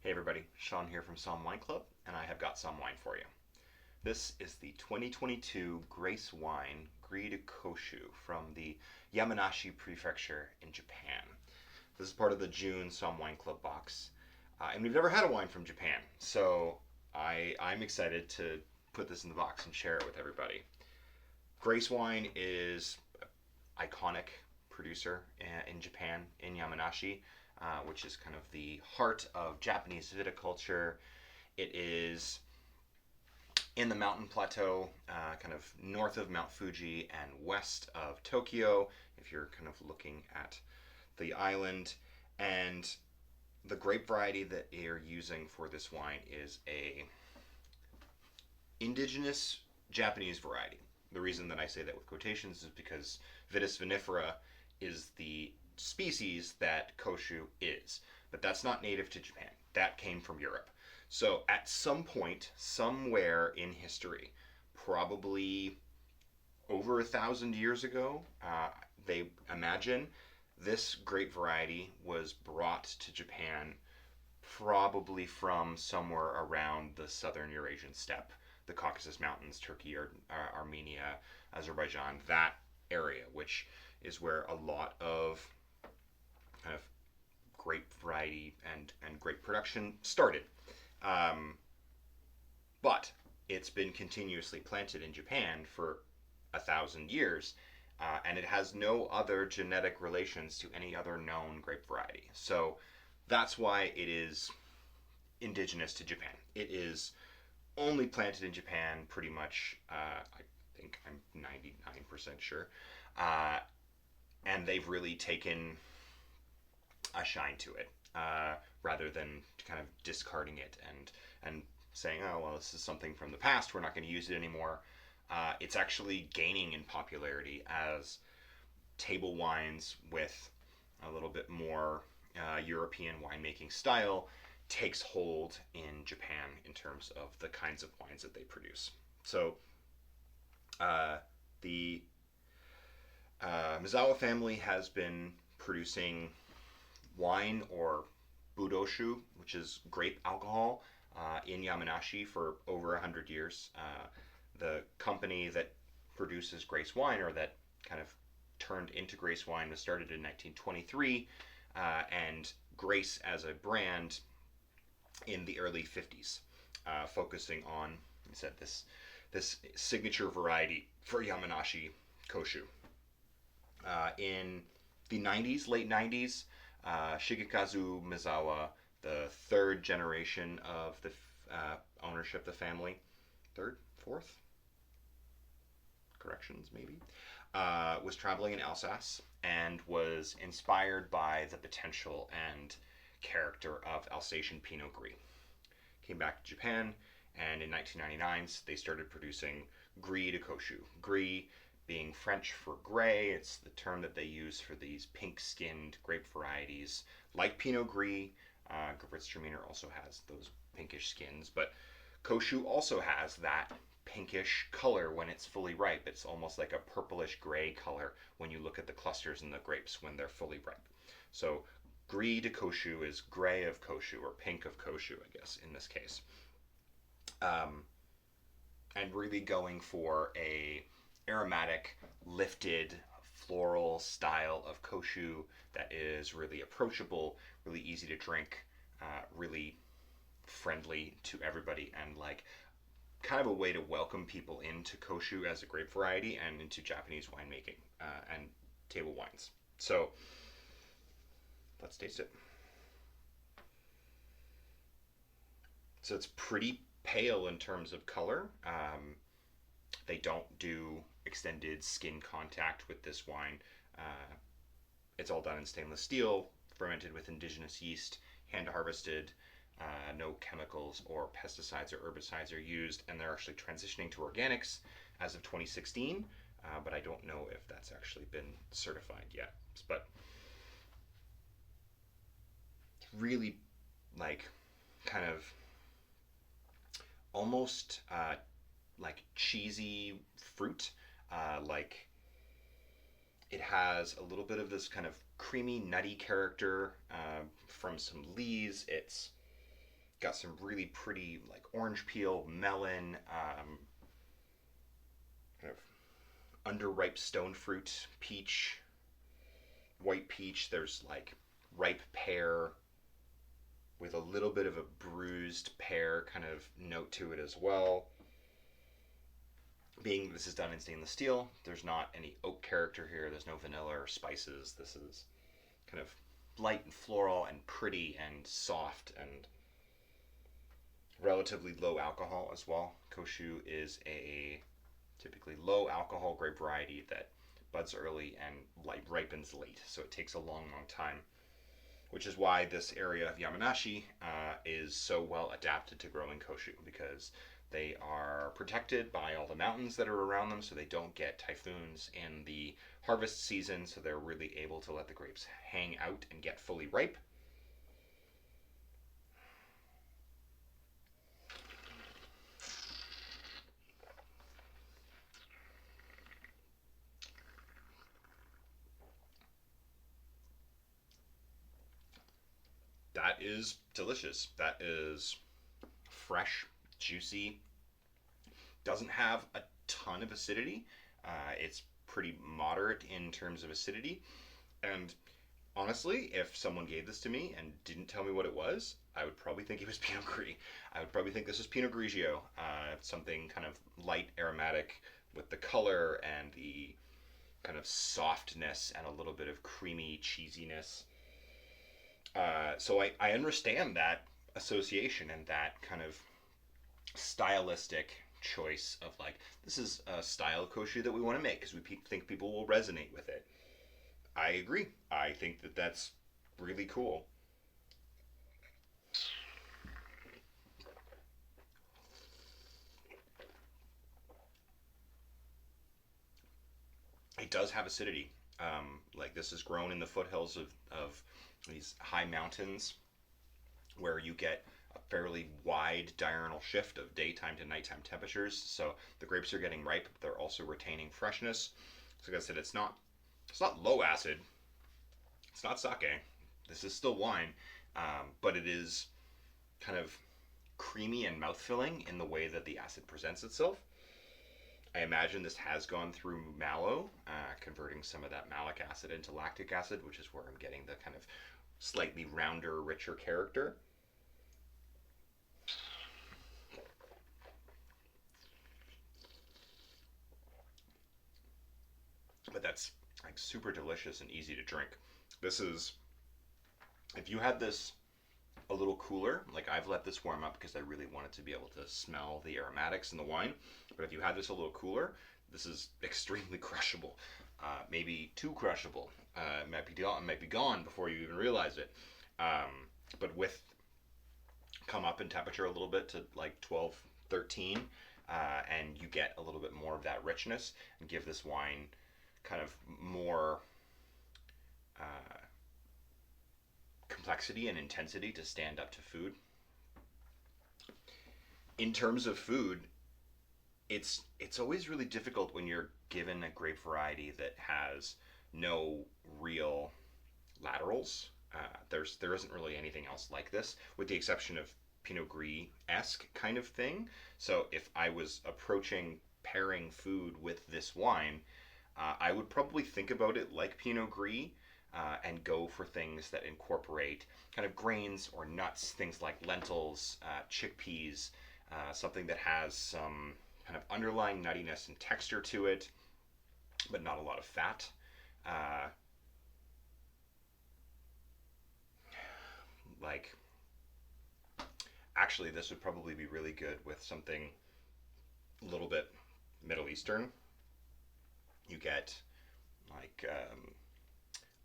Hey everybody, Sean here from Somm Wine Club, and I have got some wine for you. This is the 2022 Grace Wine Gris de Koshu from the Yamanashi Prefecture in Japan. This is part of the June Somm Wine Club box, and we've never had a wine from Japan, so I'm excited to put this in the box and share it with everybody. Grace Wine is an iconic producer in Japan, in Yamanashi, which is kind of the heart of Japanese viticulture. It is in the mountain plateau, kind of north of Mount Fuji and west of Tokyo, if you're kind of looking at the island. And the grape variety that they're using for this wine is a indigenous Japanese variety. The reason that I say that with quotations is because Vitis vinifera is the species that Koshu is, but that's not native to Japan. That came from Europe. So at some point, somewhere in history, probably over 1,000 years ago, they imagine this grape variety was brought to Japan probably from somewhere around the southern Eurasian steppe, the Caucasus Mountains, Turkey, or Armenia, Azerbaijan, that area, which is where a lot of kind of grape variety and grape production started. Um, but it's been continuously planted in Japan for 1,000 years, and it has no other genetic relations to any other known grape variety. So that's why it is indigenous to Japan. It is only planted in Japan, pretty much. I think I'm 99% sure, and they've really taken a shine to it, rather than kind of discarding it and saying, oh well, this is something from the past, we're not going to use it anymore. It's actually gaining in popularity as table wines with a little bit more European winemaking style takes hold in Japan in terms of the kinds of wines that they produce. So the Mizawa family has been producing wine, or budoshu, which is grape alcohol, in Yamanashi for over 100 years. The company that produces Grace wine, or that kind of turned into Grace wine, was started in 1923, and Grace as a brand in the early 50s, focusing on, I said, this signature variety for Yamanashi Koshu. In the 90s, late 90s, Shigekazu Mizawa, the third generation of the ownership of the family, third, fourth, corrections maybe, was traveling in Alsace and was inspired by the potential and character of Alsatian Pinot Gris. Came back to Japan, and in 1999 they started producing Gris de Koshu. Gris being French for gray, it's the term that they use for these pink-skinned grape varieties, like Pinot Gris. Gewürztraminer also has those pinkish skins, but Koshu also has that pinkish color when it's fully ripe. It's almost like a purplish gray color when you look at the clusters in the grapes when they're fully ripe. So Gris de Koshu is gray of Koshu, or pink of Koshu, I guess, in this case. And really going for a aromatic, lifted, floral style of Koshu that is really approachable, really easy to drink, really friendly to everybody, and like kind of a way to welcome people into Koshu as a grape variety and into Japanese winemaking, and table wines. So let's taste it. So it's pretty pale in terms of color. They don't do extended skin contact with this wine. It's all done in stainless steel, fermented with indigenous yeast, hand harvested. No chemicals or pesticides or herbicides are used, and they're actually transitioning to organics as of 2016, but I don't know if that's actually been certified yet. But really, like, kind of almost like cheesy fruit. Like, it has a little bit of this kind of creamy, nutty character from some lees. It's Got some really pretty like orange peel, melon, kind of underripe stone fruit, peach, white peach. There's like ripe pear with a little bit of a bruised pear kind of note to it as well. Being this is done in stainless steel, there's not any oak character here. There's no vanilla or spices. This is kind of light and floral and pretty and soft and relatively low alcohol as well. Koshu is a typically low alcohol grape variety that buds early and ripens late, so it takes a long, long time. Which is why this area of Yamanashi is so well adapted to growing Koshu, because they are protected by all the mountains that are around them, so they don't get typhoons in the harvest season, so they're really able to let the grapes hang out and get fully ripe. That is delicious. That is fresh, juicy, doesn't have a ton of acidity. It's pretty moderate in terms of acidity. And honestly, if someone gave this to me and didn't tell me what it was, I would probably think it was Pinot Gris. I would probably think this is Pinot Grigio, something kind of light aromatic with the color and the kind of softness and a little bit of creamy cheesiness. So I understand that association and that kind of stylistic choice of like, this is a style kosher that we want to make because we think people will resonate with it. I agree. I think that that's really cool. It does have acidity. Like this is grown in the foothills of these high mountains where you get a fairly wide diurnal shift of daytime to nighttime temperatures. So the grapes are getting ripe, but they're also retaining freshness. So like I said, it's not low acid. It's not sake. This is still wine, but it is kind of creamy and mouth filling in the way that the acid presents itself. I imagine this has gone through mallow, converting some of that malic acid into lactic acid, which is where I'm getting the kind of slightly rounder, richer character. But that's like super delicious and easy to drink. This is, if you had this a little cooler, like I've let this warm up because I really wanted to be able to smell the aromatics in the wine. But if you had this a little cooler, this is extremely crushable. Maybe too crushable. It might be gone before you even realize it. But with come up in temperature a little bit to like 12, 13, and you get a little bit more of that richness and give this wine kind of more uh, complexity and intensity to stand up to food. In terms of food, it's always really difficult when you're given a grape variety that has no real laterals. There isn't really anything else like this, with the exception of Pinot Gris esque kind of thing. So if I was approaching pairing food with this wine, I would probably think about it like Pinot Gris, and go for things that incorporate kind of grains or nuts, things like lentils, chickpeas, something that has some kind of underlying nuttiness and texture to it, but not a lot of fat. Uh, like, actually, this would probably be really good with something a little bit Middle Eastern. You get like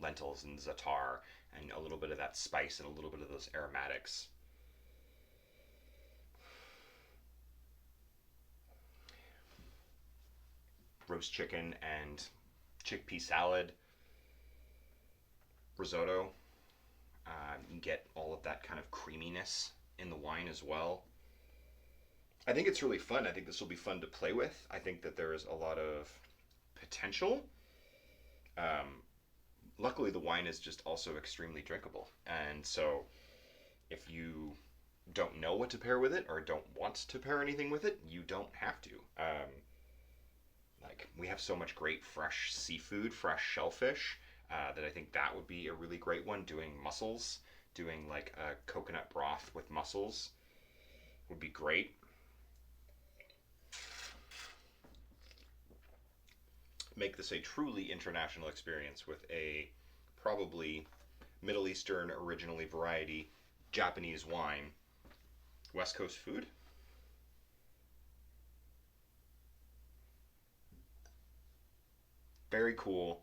lentils and za'atar and a little bit of that spice and a little bit of those aromatics. Roast chicken and chickpea salad, risotto. You get all of that kind of creaminess in the wine as well. I think it's really fun. I think this will be fun to play with. I think that there is a lot of potential. Um, Luckily, the wine is just also extremely drinkable. And so, if you don't know what to pair with it or don't want to pair anything with it, you don't have to. Like, we have so much great fresh seafood, fresh shellfish, that I think that would be a really great one. Doing mussels, doing like a coconut broth with mussels would be great. Make this a truly international experience with a probably Middle Eastern originally variety Japanese wine, West Coast food. Very cool,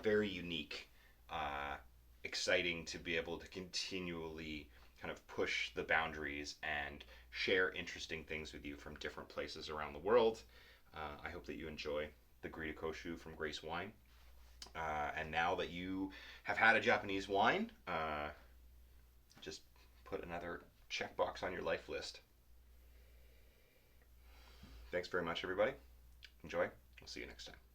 very unique, uh, exciting to be able to continually kind of push the boundaries and share interesting things with you from different places around the world. I hope that you enjoy the Gris de Koshu from Grace Wine. And now that you have had a Japanese wine, just put another checkbox on your life list. Thanks very much, everybody. Enjoy. We'll see you next time.